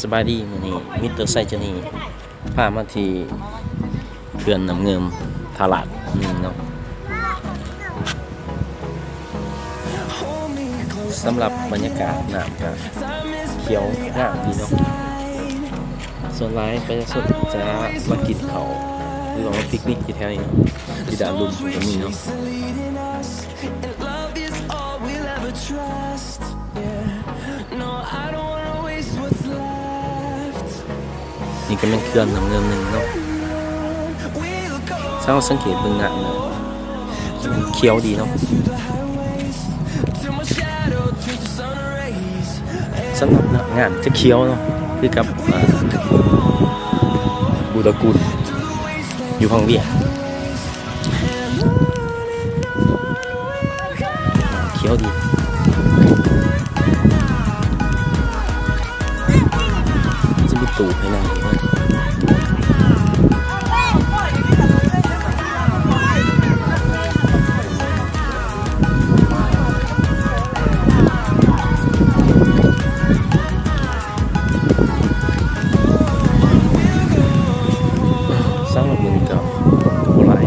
สบายดีมื้อนี้มิสเตอร์ไซจานี่พามาที่เขื่อนน้ำเงิมทาลาดเนาะสำหรับบรรยากาศน้ำก็เขียวงามดีเนาะส่วนหลายประชาชนจะมากินเขาหรือว่ามาปิกนิกที่แถวนี้เนาะที่ด่านลุมก็มีเนาะนี่ก็เป็นเขื่อนน้ำเงิมหนึ่งเนาะถ้าเราสังเกตเบื้องหน้าเนาะเขียวดีเนาะสำหรับงานจะเขียวเนาะคือกับบูดากุลอยู่ห้องเวียเขียวดีจะมีตูให้นั่งสำหรับมึงกับโบราณ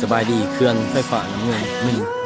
สบายดีเขื่อนไฟฟ้าน้ำเงิน